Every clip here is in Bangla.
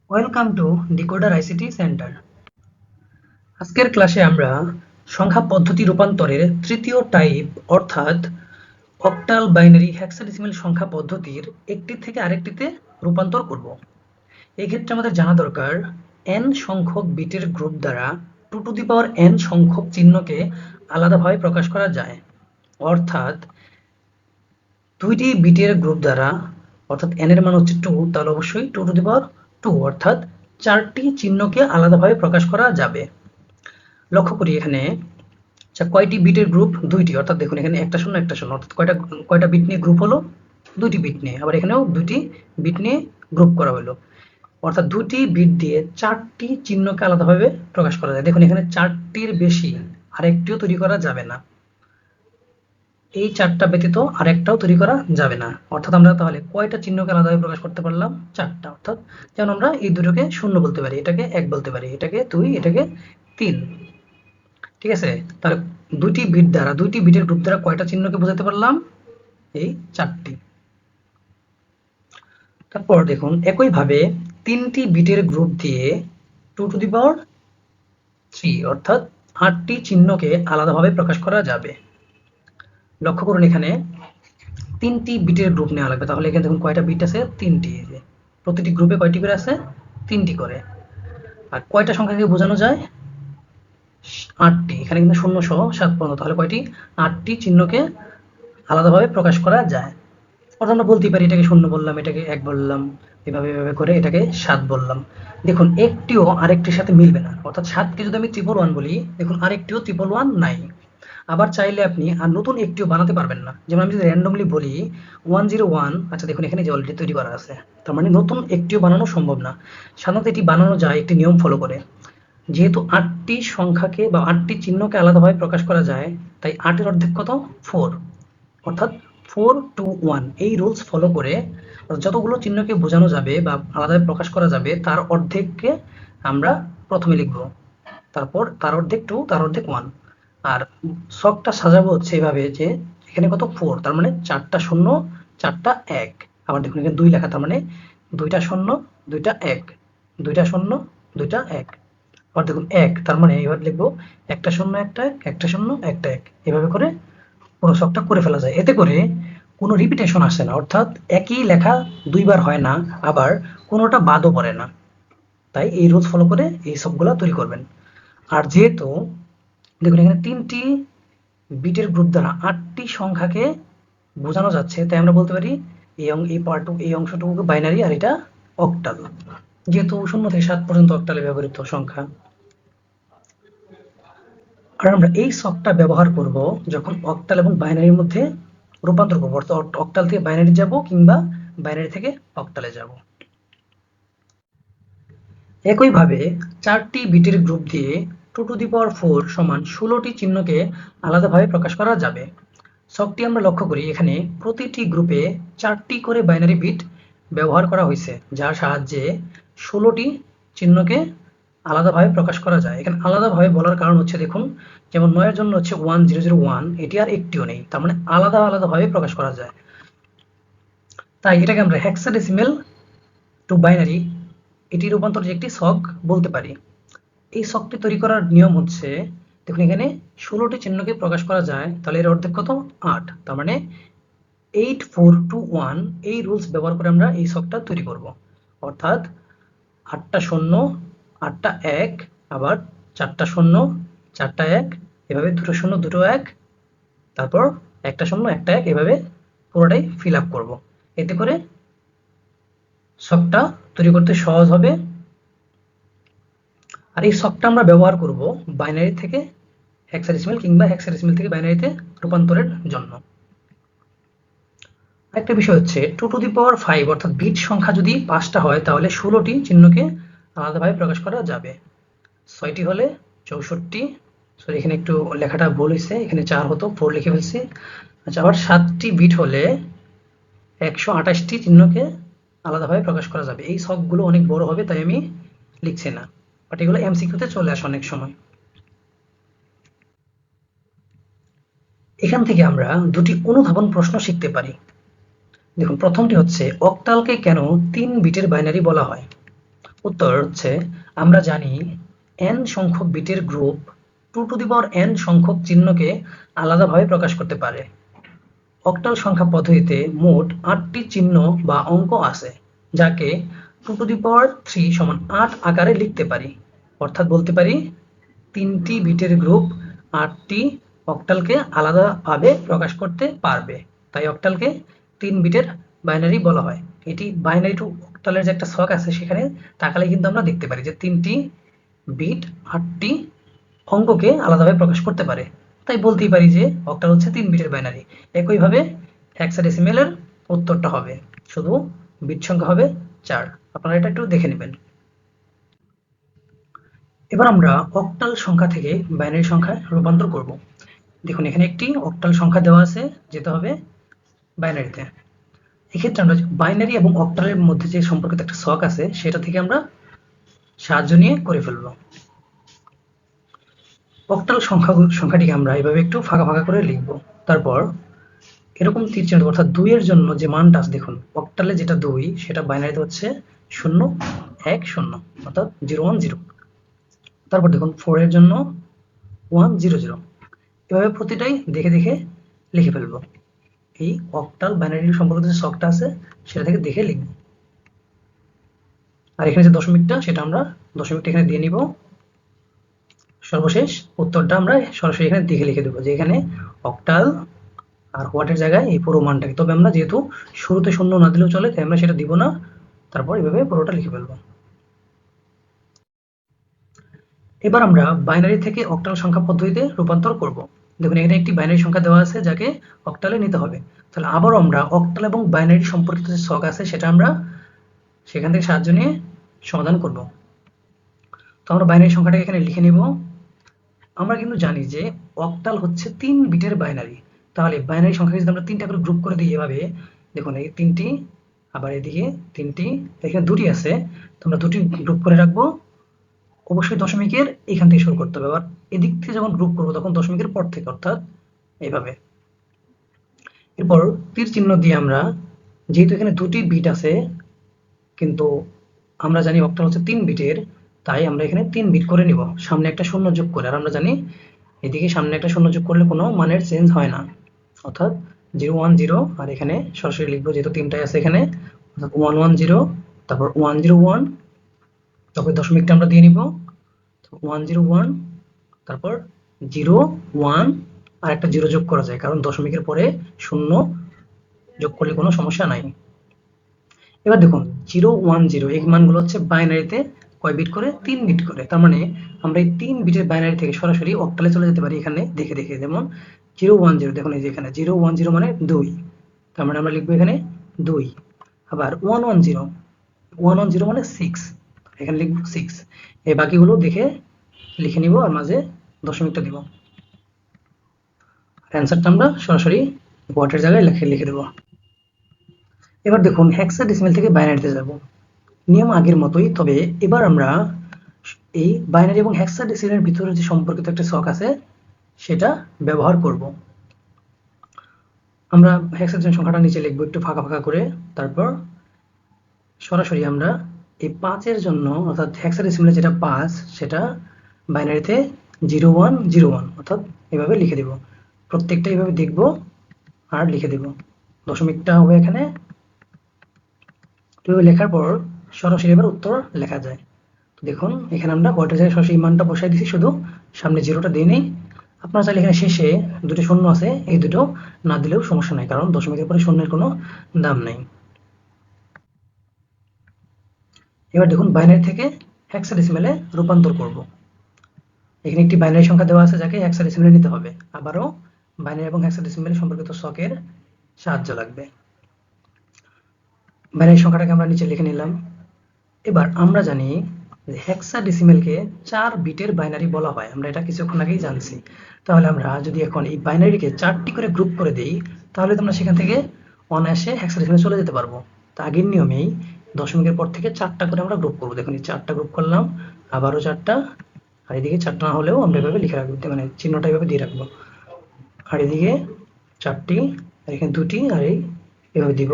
Welcome to decoder ICT centre. আজকের ক্লাসে আমরা সংখ্যা পদ্ধতি রূপান্তরের তৃতীয় টাইপ অর্থাৎ অক্টাল বাইনারি হেক্সাডেসিমাল সংখ্যা পদ্ধতির একটি থেকে আরেকটিতে রূপান্তর করব। এই ক্ষেত্রে আমাদের জানা দরকার n সংখ্যক বিটের গ্রুপ দ্বারা 2n সংখ্যক চিহ্নকে আলাদাভাবে প্রকাশ করা যায়। অর্থাৎ দুইটি বিটের গ্রুপ দ্বারা অর্থাৎ n এর মান হচ্ছে 2, তাহলে অবশ্যই 2 অর্থাৎ 4টি চিহ্নকে আলাদাভাবে প্রকাশ করা যাবে। লক্ষ্য করি এখানে কয়টি বিটের গ্রুপ? 2টি, অর্থাৎ দেখুন এখানে একটা শূন্য একটা শূন্য, অর্থাৎ কয়টা বিট নিয়ে গ্রুপ হলো? 2টি বিট নিয়ে। আবার এখানেও 2টি বিট নিয়ে গ্রুপ করা হলো, অর্থাৎ 2টি বিট দিয়ে 4টি চিহ্নকে আলাদাভাবে প্রকাশ করা যায়। দেখুন এখানে 4টির বেশি আরেকটিও তৈরি করা যাবে না, এই 4টা ব্যতীত আরেকটাও তৈরি করা যাবে না। অর্থাৎ আমরা তাহলে কয়টা চিহ্নকে আলাদাভাবে প্রকাশ করতে পারলাম? 4টা। অর্থাৎ যেমন আমরা এই দুটোকে 0 বলতে পারি, এটাকে 1 বলতে পারি, এটাকে 2, এটাকে 3। ঠিক আছে, তাহলে দুইটি বিটের গ্রুপ দ্বারা কয়টা চিহ্নকে বোঝাতে পারলাম? এই 4টি। তারপর দেখুন একইভাবে 3টি বিটের গ্রুপ দিয়ে 2 অর্থাৎ 8টি চিহ্নকে আলাদাভাবে প্রকাশ করা যাবে। লক্ষ্য করুন এখানে 3টি বিটের গ্রুপ নেওয়া লাগবে, তাহলে এখানে দেখুন কয়টা বিট আছে? 3টি। প্রতিটি গ্রুপে কয়টি করে আছে? 3টি করে। আর কয়টা সংখ্যাকে বোঝানো যায়? 8টি। এখানে কিন্তু 0 সহ 7 পর্যন্ত, তাহলে কয়টি? 8টি চিহ্নকে আলাদাভাবে প্রকাশ করা যায়। অর্থাৎ আমরা বলতে পারি এটাকে 0 বললাম, এটাকে 1 বললাম, এভাবে এভাবে করে এটাকে 7 বললাম। দেখুন একটিও আরেকটির সাথে মিলবে না, অর্থাৎ 7কে যদি আমি 111 বলি, দেখুন আরেকটিও 111 নাই। আবার চাইলে আপনি আর নতুন একটিও বানাতে পারবেন না। যেমন আমি যদি র্যান্ডমলি বলি 101, আচ্ছা দেখুন এখানে যে অলরেডি তৈরি করা আছে, তার মানে নতুন একটিও বানানো সম্ভব না। সাধারণত এটি বানানো যায় একটি নিয়ম ফলো করে। যেহেতু 8টি সংখ্যাকে বা 8টি চিহ্নকে আলাদাভাবে প্রকাশ করা যায়, তাই 8 এর অর্ধেক কত? 4, অর্থাৎ 4 2 1 এই রুলস ফলো করে যতগুলো চিহ্নকে বোঝানো যাবে বা আলাদাভাবে প্রকাশ করা যাবে তার অর্ধেককে আমরা প্রথমে লিখব, তারপর তার অর্ধেক 2, তার অর্ধেক 1। আর ছকটা সাজাবো হচ্ছে এভাবে যে এখানে কত? 4, তার মানে 4টা শূন্য 4টা 1। আবার দেখুন এখানে 2 লেখা, তার মানে 2টা শূন্য 2টা 1, 2টা শূন্য 2টা 1। আবার দেখুন 1, তার মানে এবার লিখবো একটা শূন্য একটা 1, একটা শূন্য একটা 1, এভাবে করে পুরো ছকটা করে ফেলা যায়। এতে করে কোনো রিপিটেশন আসে না, অর্থাৎ একই লেখা দুইবার হয় না, আবার কোনোটা বাদও পড়ে না। তাই এই রুলস ফলো করে এই সবগুলা তৈরি করবেন। আর যেহেতু দেখুন এখানে 3টি বিটের গ্রুপ দ্বারা 8টি সংখ্যাকে বোঝানো যাচ্ছে, তাই আমরা বলতে পারি এই অংশটুকু বাইনারি আর এটা অক্টাল। যেহেতু 0 থেকে 7 পর্যন্ত অক্টালে ব্যবহৃত সংখ্যা। আর আমরা এই ছকটা ব্যবহার করব যখন অক্টাল এবং বাইনারির মধ্যে রূপান্তর করবো, অর্থাৎ অক্টাল থেকে বাইনারি যাব কিংবা বাইনারি থেকে অক্টালে যাব। একইভাবে 4টি বিটের গ্রুপ দিয়ে 2 সমান 16টি চিহ্নকে আলাদাভাবে প্রকাশ করা যাবে। ছকটি আমরা লক্ষ্য করি, এখানে প্রতিটি গ্রুপে 4টি করে বাইনারি বিট ব্যবহার করা হয়েছে, যার সাহায্যে 16টি চিহ্নকে আলাদাভাবে প্রকাশ করা যায়। এখানে আলাদাভাবে বলার কারণ হচ্ছে দেখুন, যেমন 9 এর জন্য হচ্ছে 1001, এটি আর একটিও নেই, তার মানে আলাদাভাবে প্রকাশ করা যায়। তাই এটাকে আমরা হেক্সাডেসিমাল টু বাইনারি এটি রূপান্তর যে একটি ছক বলতে পারি। এই ছকটি তৈরি করার নিয়ম হচ্ছে দেখুন এখানে 16টি চিহ্নকে প্রকাশ করা যায়, তাহলে এর অর্ধেক কত? 8, তার মানে 8421 এই রুলস ব্যবহার করে আমরা এই ছকটা তৈরি করব। অর্থাৎ 8টা শূন্য 8টা 1, আবার 4টা শূন্য 4টা 1, এভাবে 2টো শূন্য 2টো 1, তারপর একটা শূন্য একটা 1, এভাবে পুরোটাই ফিল আপ করবো। এতে করে ছকটা তৈরি করতে সহজ হবে। আর এই ছকটা আমরা ব্যবহার করব বাইনারি থেকে হেক্সাডেসিমাল কিংবা হেক্সাডেসিমাল থেকে বাইনারিতে রূপান্তরের জন্য। একটা বিষয় হচ্ছে 2 অর্থাৎ বিট সংখ্যা যদি 5টা হয় তাহলে 16টি চিহ্নকে আলাদাভাবে প্রকাশ করা যাবে। 6টি হলে 64, সরি এখানে একটু লেখাটা ভুল হয়েছে, এখানে 4 হতো 4 লিখে ফেলছি। আচ্ছা, আবার 7টি বিট হলে 128টি চিহ্নকে আলাদাভাবে প্রকাশ করা যাবে। এই ছকগুলো অনেক বড় হবে তাই আমি লিখছি না, বাট এগুলো এমসিকিউতে চলে আসে অনেক সময়। এখান থেকে আমরা দুটি অনুধাবন প্রশ্ন শিখতে পারি। দেখুন প্রথমটি হচ্ছে অক্টালকে কেন 3 বিটের বাইনারি বলা হয়? উত্তর হচ্ছে, আমরা জানি n সংখ্যক বিটের গ্রুপ 2n সংখ্যক চিহ্নকে আলাদাভাবে প্রকাশ করতে পারে। অক্টাল সংখ্যা পদ্ধতিতে মোট 8টি চিহ্ন বা অঙ্ক আছে, যাকে 2 সমান 8 আকারে লিখতে পারি। অর্থাৎ বলতে পারি 3টি বিটের গ্রুপ 8টি অক্টালকে আলাদাভাবে প্রকাশ করতে পারবে। তাই অক্টালকে 3 বিটের বাইনারি বলা হয়। এটি বাইনারি টু অক্টালের যে একটা ছক আছে সেখানে তাকালে কিন্তু আমরা দেখতে পারি যে 3টি বিট 8টি অঙ্ককে আলাদাভাবে প্রকাশ করতে পারে। তাই বলতেই পারি যে অক্টাল হচ্ছে 3 বিটের বাইনারি। একইভাবে হেক্সাডেসিমেলের উত্তরটা হবে, শুধু বিট সংখ্যা হবে 4। আপনারা এটা একটু দেখে নেবেন। এবার আমরা অক্টাল সংখ্যা থেকে বাইনারি সংখ্যায় রূপান্তর করব। দেখুন এখানে একটি অক্টাল সংখ্যা দেওয়া আছে, যেতে হবে বাইনারিতে। এক্ষেত্রে আমরা বাইনারি এবং অক্টালের মধ্যে যে সম্পর্কিত একটা ছক আছে সেটা থেকে আমরা সাহায্য নিয়ে করে ফেলব। অক্টাল সংখ্যাটিকে আমরা এভাবে একটু ফাঁকা ফাঁকা করে লিখব। তারপর এরকম তীর চিহ্ন অর্থাৎ 2 এর জন্য যে মানটা আছে, দেখুন অক্টালে যেটা 2 সেটা বাইনারিতে হচ্ছে 0 1 0 অর্থাৎ 0 1 0। তারপর দেখুন 4 এর জন্য 1 0 0। এভাবে প্রতিটাই দেখে দেখে লিখে ফেলব। এই অক্টাল বাইনারি সম্পর্কিত যে ছকটা আছে সেটা থেকে দেখে লিখব। আর এখানে যে দশমিকটা সেটা আমরা দশমিকটা এখানে দিয়ে নিব। সর্বশেষ উত্তরটা আমরা সরাসরি এখানে দেখে লিখে দেবো যে এখানে অক্টাল আর হোয়াটের জায়গায় এই পুরো মানটাকে। তবে আমরা যেহেতু শুরুতে 0 না দিলেও চলে, তাই আমরা সেটা দিব না। তারপর এভাবে পুরোটা লিখে ফেলবো। এবার আমরা বাইনারি থেকে অক্টাল সংখ্যা পদ্ধতিতে রূপান্তর করব। দেখুন এখানে একটি বাইনারি সংখ্যা দেওয়া আছে যাকে অক্টালে নিতে হবে। তাহলে আবারও আমরা অক্টাল এবং বাইনারি সম্পর্কিত যে ছক আছে সেটা আমরা সেখান থেকে সাহায্য নিয়ে সমাধান করব। তো আমরা বাইনারি সংখ্যাটাকে এখানে লিখে নিব। আমরা কিন্তু জানি যে অক্টাল হচ্ছে 3 বিটের বাইনারি। তাহলে বাইনারি সংখ্যাকে যদি আমরা 3টা করে গ্রুপ করে দিই এভাবে, দেখুন এই 3টি, আবার এদিকে 3টি, এখানে 2টি আছে, তো আমরা 2টি গ্রুপ করে রাখবো। অবশ্যই দশমিকের এখান থেকে শুরু করতে হবে। আবার এদিক থেকে যখন গ্রুপ করবো তখন দশমিকের পর থেকে, অর্থাৎ এইভাবে। এরপর তীর চিহ্ন দিয়ে আমরা, যেহেতু এখানে 2টি বিট আছে কিন্তু আমরা জানি অক্টাল হচ্ছে 3 বিটের, তাই আমরা এখানে 3 বিট করে নিব, সামনে একটা শূন্য যোগ করে। আর আমরা জানি এদিকে সামনে একটা শূন্য যোগ করলে কোনো মানের চেঞ্জ হয় না, অর্থাৎ 0 1 0। আর এখানে সরাসরি লিখবো যেহেতু 3টাই আছে এখানে, অর্থাৎ 1 1 0, তারপর 1 0 1, তারপর দশমিকটা আমরা দিয়ে নিব 1 0 1, তারপর 0 1 আর একটা 0 যোগ করা যায়, কারণ দশমিকের পরে শূন্য যোগ করলে কোনো সমস্যা নাই। এবার দেখুন 0 1 0 এই মানগুলো হচ্ছে বাইনারিতে কয় বিট করে, 3 বিট করে। তার মানে আমরা এই 3 বিটের বাইনারি থেকে সরাসরি অক্টালে চলে যেতে পারি এখানে দেখে দেখে। যেমন 0 1 0, দেখুন এই যে এখানে 0 1 0 মানে 2, তার মানে আমরা লিখবো এখানে 2। আবার 1 1 0, 1 1 0 মানে 6, এখানে লিখবো 6। এই বাকিগুলো দেখে লিখে নিব আর মাঝে দশমিকটা দিব। অ্যান্সারটা আমরা সরাসরি ওয়াটের জায়গায় লিখে দেবো। এবার দেখুন হেক্সাডেসিমেল থেকে বাইনারিতে যাব। নিয়ম আগের মতোই, তবে এবার আমরা এই বাইনারি এবং হেক্সাডেসিমেলের ভিতরে যে সম্পর্কিত একটা ছক আছে সেটা ব্যবহার করব। আমরা হেক্সাডেসিমেল সংখ্যাটা নিচে লিখবো একটু ফাঁকা ফাঁকা করে। তারপর সরাসরি আমরা এই 5 এর জন্য, অর্থাৎ হেক্সাডেসিমেলে যেটা 5 সেটা বাইনারিতে 0 1 0 1, অর্থাৎ এভাবে লিখে দেব। প্রত্যেকটা এইভাবে দেখব আর লিখে দেব। দশমিকটা হবে এখানে। এভাবে লেখার পর সরাসরি এবার উত্তর লেখা যায়। তো দেখুন এখানে আমরা ওয়াটের জায়গায় সরাসরি মানটা বসাই দিছি, শুধু সামনে 0টা দিয়ে নেই। আপনারা চাইলে এখানে শেষে দুটো শূন্য আছে, এই দুটো না দিলেও সমস্যা নাই, কারণ দশমিকের পরে শূন্যের কোনো দাম নেই। এবার দেখুন বাইনারি থেকে হেক্সাডেসিমেলে রূপান্তর করব। এখানে একটি বাইনারি সংখ্যা দেওয়া আছে যাকে হেক্সাডেসিমেলে নিতে হবে। আবারও বাইনারি এবং হেক্সাডেসিমেল সম্পর্কিত ছকের সাহায্য লাগবে। বাইনারি সংখ্যাটাকে আমরা নিচে লিখে নিলাম। এবার আমরা জানি যে হেক্সাডেসিমেলকে 4 বিটের বাইনারি বলা হয়, আমরা এটা কিছুক্ষণ আগেই জানছি। তাহলে আমরা যদি এখন এই বাইনারিকে 4টি করে গ্রুপ করে দেই, তাহলে তোমরা সেখান থেকে অনায়াসে হেক্সাডেসিমেলে চলে যেতে পারবো। তা আগের নিয়মেই দশমিকের পর থেকে 4টা করে আমরা গ্রুপ করবো। দেখুন এই 4টা গ্রুপ করলাম, আবারও 4টা, আর এদিকে 4টা না হলেও আমরা এভাবে লিখে রাখবো, মানে চিহ্নটা এভাবে দিয়ে রাখবো। আর এদিকে 4টি, আর এখানে 2টি, আর এভাবে দিব।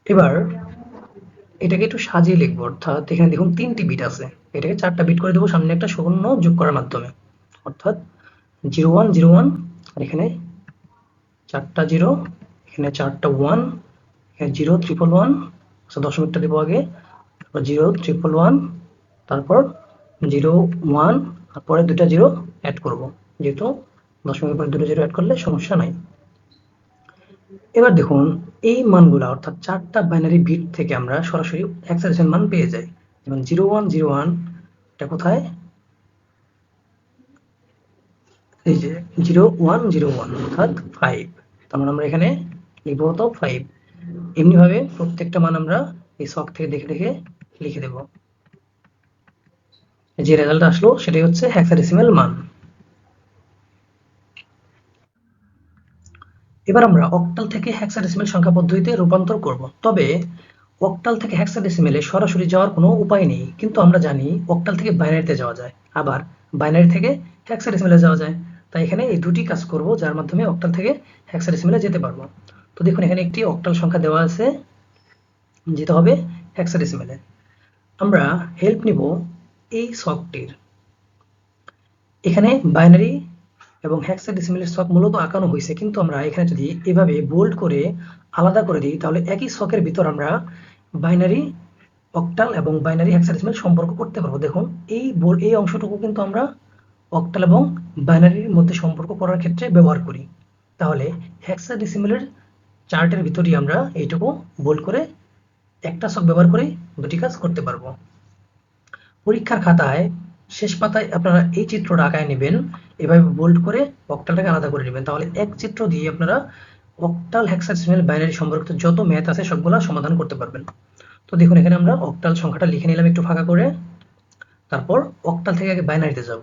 এবার এটাকে একটু সাজিয়ে লিখবো, অর্থাৎ এখানে দেখুন 3টি বিট আছে, এটাকে 4টা বিট করে দেবো সামনে একটা শূন্য যোগ করার মাধ্যমে, অর্থাৎ 0101, আর এখানে 4টা 0, এখানে 4টা 1, এখানে 0111, দশমিকটা দেবো আগে, তারপর 0111, তারপর 01, আর পরে 2টা 0 অ্যাড করব, যেহেতু দশমিকের পরে 2টা 0 অ্যাড করলে সমস্যা নাই। এবার দেখুন এই মানগুলা, অর্থাৎ 4টা বাইনারি বিট থেকে আমরা সরাসরি হেক্সাডেসিমাল মান পেয়ে যাই। যেমন 0101, এটা কোথায়, এই যে 0101, অর্থাৎ 5, তার মানে আমরা এখানে লিখবো তো 5। এমনি ভাবে প্রত্যেকটা মান আমরা এই ছক থেকে দেখে দেখে লিখে দেব, যে রেজাল্ট আসলো সেটাই হচ্ছে হেক্সাডেসিমাল মান। এবার আমরা অক্টাল থেকে হেক্সাডেসিমাল সংখ্যা পদ্ধতিতে রূপান্তর করব। তবে অক্টাল থেকে হেক্সাডেসিমেলে সরাসরি যাওয়ার কোনো উপায় নেই, কিন্তু আমরা জানি অক্টাল থেকে বাইনারিতে যাওয়া যায়, আবার বাইনারি থেকে হেক্সাডেসিমেলে যাওয়া যায়। তাই এখানে এই দুটি কাজ করব, যার মাধ্যমে অক্টাল থেকে হেক্সাডেসিমেলে যেতে পারবো। তো দেখুন এখানে একটি অক্টাল সংখ্যা দেওয়া আছে, যেতে হবে হেক্সাডেসিমেলে। আমরা হেল্প নিব এই ছকটির। এখানে বাইনারি এবং হেক্সাডেসিমেলের ছক মূলত আঁকানো হয়েছে, কিন্তু আমরা এখানে যদি এভাবে বোল্ড করে আলাদা করে দিই, তাহলে একই ছকের ভিতর আমরা বাইনারি অক্টাল এবং বাইনারি হেক্সাডেসিমাল সম্পর্ক করতে পারবো। দেখুন এই অংশটুকু কিন্তু আমরা অক্টাল এবং বাইনারির মধ্যে সম্পর্ক করার ক্ষেত্রে ব্যবহার করি। তাহলে হেক্সাডেসিমালের চার্টের ভিতরই আমরা এইটুকু বোল্ড করে একটা ছক ব্যবহার করে দুটি কাজ করতে পারবো। পরীক্ষার খাতায় শেষ পাতায় আপনারা এই চিত্রটা আঁকায় নেবেন, এভাবে বোল্ড করে অক্টালটাকে আলাদা করে নেবেন, তাহলে এক চিত্র দিয়ে আপনারা অক্টাল হেক্সাডেসিমাল বাইনারি সম্পর্কিত যত ম্যাথ আছে সবগুলা সমাধান করতে পারবেন। তো দেখুন এখানে আমরা অক্টাল সংখ্যাটা লিখে নিলাম একটু ফাঁকা করে, তারপর অক্টাল থেকে আগে বাইনারিতে যাব,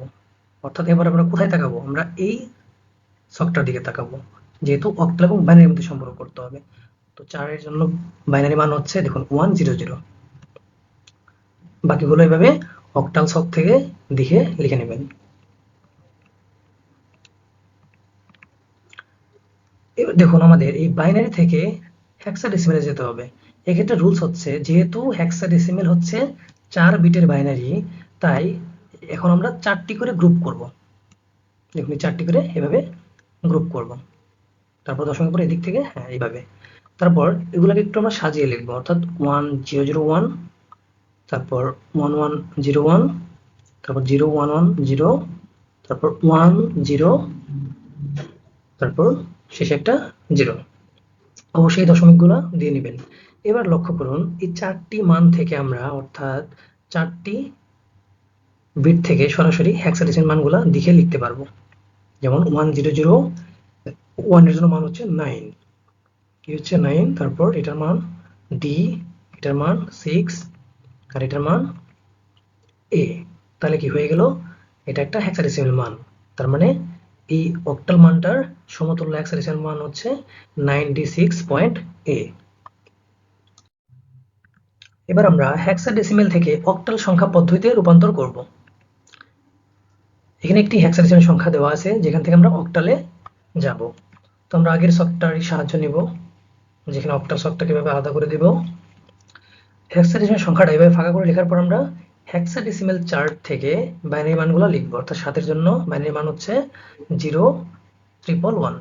অর্থাৎ এবার আমরা কোথায় তাকাবো, আমরা এই ছকটার দিকে তাকাবো, যেহেতু অক্টাল এবং বাইনারির মধ্যে সম্পর্ক করতে হবে। তো 4 এর জন্য বাইনারি মান হচ্ছে দেখুন 100, বাকিগুলো এভাবে অক্টাল ছক থেকে দেখে লিখে নেবেন। এবার দেখুন আমাদের এই বাইনারি থেকে হেক্সাডেসিমেলে যেতে হবে। এক্ষেত্রে রুলস হচ্ছে, যেহেতু হেক্সাডেসিমেল হচ্ছে 4 বিটের বাইনারি, তাই এখন আমরা 4টি করে গ্রুপ করব। দেখুন 4টি করে এভাবে গ্রুপ করব, তারপর দশমিকের পর এদিক থেকে হ্যাঁ এইভাবে, তারপর এগুলোকে একটু আমরা সাজিয়ে লিখবো, অর্থাৎ 1001, তারপর 1101, তারপর 0110, তারপর 10, তারপর শেষে একটা 0। অবশ্যই দশমিকগুলো দিয়ে নেবেন। এবার লক্ষ্য করুন এই 4টি মান থেকে আমরা, অর্থাৎ 4টি বিট থেকে সরাসরি হেক্সাডেসিমাল মানগুলা দেখে লিখতে পারবো। যেমন 1001 এর জন্য মান হচ্ছে 9, কি হচ্ছে 9, তারপর এটার মান D, এটার মান 6, আর এটার মান A। তাহলে কি হয়ে গেল, এটা একটা হেক্সাডেসিমাল মান। তার মানে এই অক্টাল মানটার সমতুল্য হেক্সাডেসিমাল মান হচ্ছে 96.A। এবার আমরা হেক্সাডেসিমেল থেকে অক্টাল সংখ্যা পদ্ধতিতে রূপান্তর করব। এখানে একটি হেক্সাডেসিমাল সংখ্যা দেওয়া আছে, যেখান থেকে আমরা অক্টালে যাব। তো আমরা আগের ছকটারই সাহায্য নিব, যেখানে অক্টাল ছকটাকে এভাবে আলাদা করে দিব। হেক্সাডেসিমাল সংখ্যাটা এভাবে ফাঁকা করে লেখার পর আমরা হেক্সাডেসিমাল চার্ট থেকে বাইনারি মানগুলো লিখবো, অর্থাৎ 7 এর জন্য বাইনারি মান হচ্ছে 0111।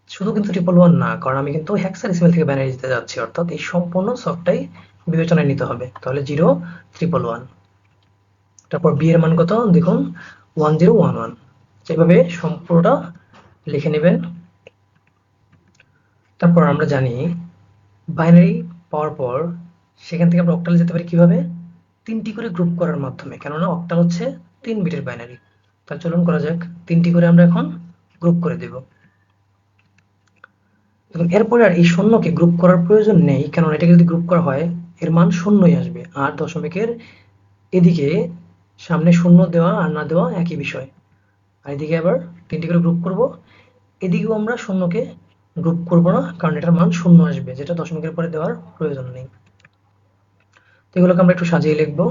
শুধু কিন্তু 111 না, কারণ আমি কিন্তু হেক্সাডেসিমাল থেকে বাইনারি যেতে যাচ্ছি, অর্থাৎ এই সম্পূর্ণ ছকটাই বিবেচনায় নিতে হবে। তাহলে 0111, তারপর বি এর মান কত দেখুন 1011। এভাবে সম্পূর্ণটা লিখে নেবেন। তারপর আমরা জানি বাইনারি পাওয়ার পর সেখান থেকে আমরা অক্টালে যেতে পারি কিভাবে, 3টি করে গ্রুপ করার মাধ্যমে, কেননা অক্টাল হচ্ছে 3 বিটের বাইনারি। তাহলে চলুন করা যাক, 3টি করে আমরা এখন গ্রুপ করে দেব। এরপরে আর এই শূন্যকে গ্রুপ করার প্রয়োজন নেই, কেননা এটাকে যদি গ্রুপ করা হয় এর মান শূন্যই আসবে, আর দশমিকের এদিকে সামনে শূন্য দেওয়া আর না দেওয়া একই বিষয়। আর এদিকে আবার 3টি করে গ্রুপ করব, এদিকেও আমরা শূন্যকে গ্রুপ করব না, কারণ এটার মান শূন্য আসবে, যেটা দশমিকের পরে দেওয়ার প্রয়োজন নেই। তো এগুলোকে আমরা একটু সাজিয়ে লিখবো।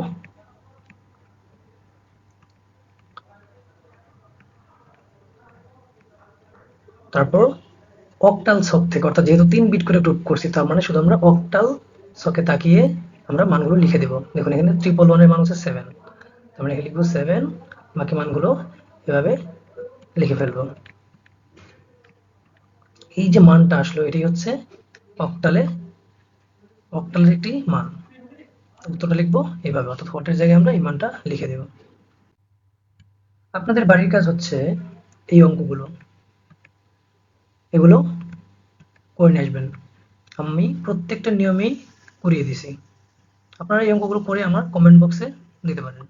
তারপর অক্টাল ছক থেকে, অর্থাৎ যেহেতু 3 বিট করে গ্রুপ করছি, তার মানে শুধু আমরা অক্টাল ছকে তাকিয়ে আমরা মানগুলো লিখে দেব। দেখুন এখানে 111 এর মান হচ্ছে 7, আমরা এখানে লিখবো 7, বাকি মানগুলো এভাবে লিখে ফেলবো। এই যে মানটা আসলো এটাই হচ্ছে অক্টালের একটি মান। উত্তরটা লিখবো এইভাবে, অর্থাৎ ফোর্টের জায়গায় আমরা এই মানটা লিখে দেব। আপনাদের বাড়ির কাজ হচ্ছে এই অঙ্কগুলো, এগুলো করে নিয়ে আসবেন। আমি প্রত্যেকটা নিয়মেই করিয়ে দিছি। আপনারা এই অঙ্কগুলো করে আমার কমেন্ট বক্সে দিতে পারেন।